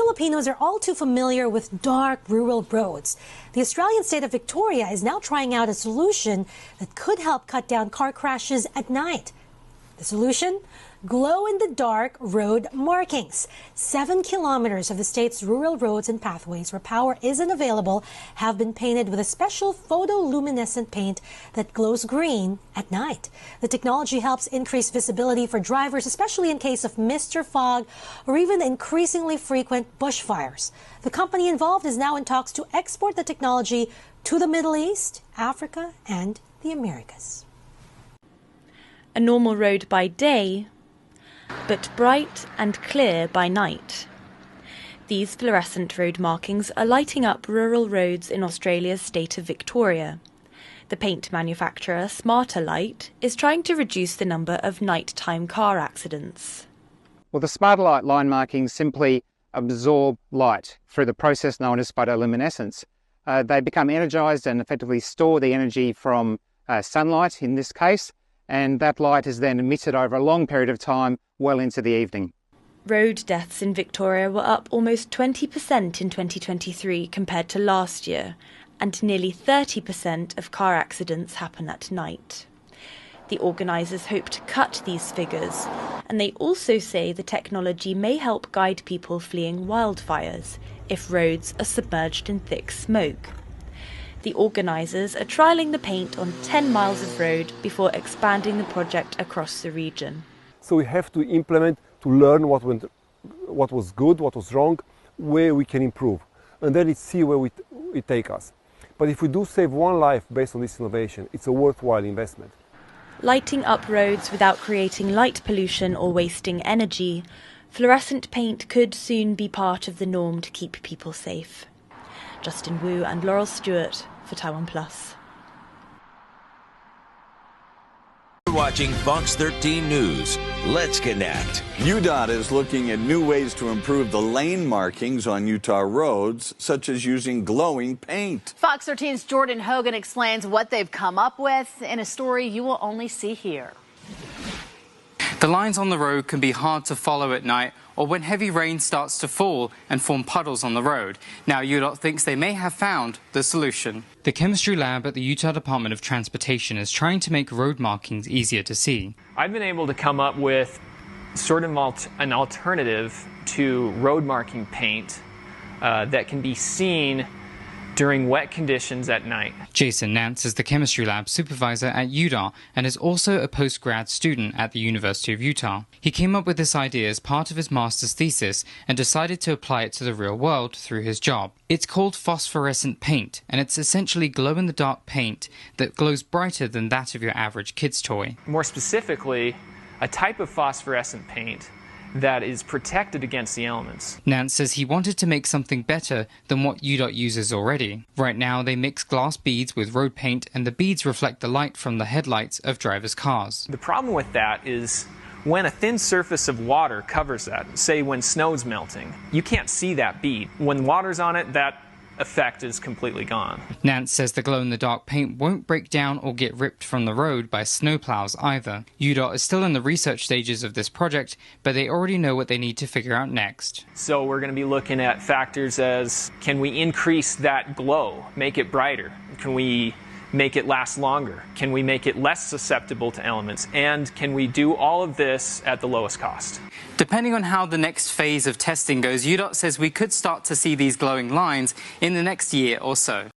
Filipinos are all too familiar with dark rural roads. The Australian state of Victoria is now trying out a solution that could help cut down car crashes at night. The solution? Glow-in-the-dark road markings. 7 kilometers of the state's rural roads and pathways where power isn't available have been painted with a special photoluminescent paint that glows green at night. The technology helps increase visibility for drivers, especially in case of mist or fog, or even increasingly frequent bushfires. The company involved is now in talks to export the technology to the Middle East, Africa, and the Americas. A normal road by day, but bright and clear by night. These fluorescent road markings are lighting up rural roads in Australia's state of Victoria. The paint manufacturer Smarter Light is trying to reduce the number of nighttime car accidents. Well, the Smarter Light line markings simply absorb light through the process known as photoluminescence. They become energised and effectively store the energy from sunlight in this case, and that light is then emitted over a long period of time, well into the evening. Road deaths in Victoria were up almost 20% in 2023 compared to last year, and nearly 30% of car accidents happen at night. The organisers hope to cut these figures, and they also say the technology may help guide people fleeing wildfires if roads are submerged in thick smoke. The organisers are trialling the paint on 10 miles of road before expanding the project across the region. So we have to implement, to learn what was good, what was wrong, where we can improve, and then see where it takes us. But if we do save one life based on this innovation, it's a worthwhile investment. Lighting up roads without creating light pollution or wasting energy, fluorescent paint could soon be part of the norm to keep people safe. Justin Wu and Laurel Stewart for Taiwan Plus. You're watching Fox 13 News. Let's connect. UDOT is looking at new ways to improve the lane markings on Utah roads, such as using glowing paint. Fox 13's Jordan Hogan explains what they've come up with in a story you will only see here. The lines on the road can be hard to follow at night or when heavy rain starts to fall and form puddles on the road. Now UDOT thinks they may have found the solution. The chemistry lab at the Utah Department of Transportation is trying to make road markings easier to see. I've been able to come up with sort of an alternative to road marking paint that can be seen during wet conditions at night. Jason Nance is the chemistry lab supervisor at UDOT and is also a post-grad student at the University of Utah. He came up with this idea as part of his master's thesis and decided to apply it to the real world through his job. It's called phosphorescent paint, and it's essentially glow-in-the-dark paint that glows brighter than that of your average kid's toy. More specifically, a type of phosphorescent paint that is protected against the elements. Nance says he wanted to make something better than what UDOT uses already. Right now, they mix glass beads with road paint, and the beads reflect the light from the headlights of drivers' cars. The problem with that is when a thin surface of water covers that, say when snow's melting, you can't see that bead. When water's on it, that effect is completely gone. Nance says the glow-in-the-dark paint won't break down or get ripped from the road by snowplows either. UDOT is still in the research stages of this project, but they already know what they need to figure out next. So we're going to be looking at factors as, can we increase that glow, make it brighter? Can we make it last longer? Can we make it less susceptible to elements? And can we do all of this at the lowest cost? Depending on how the next phase of testing goes, UDOT says we could start to see these glowing lines in the next year or so.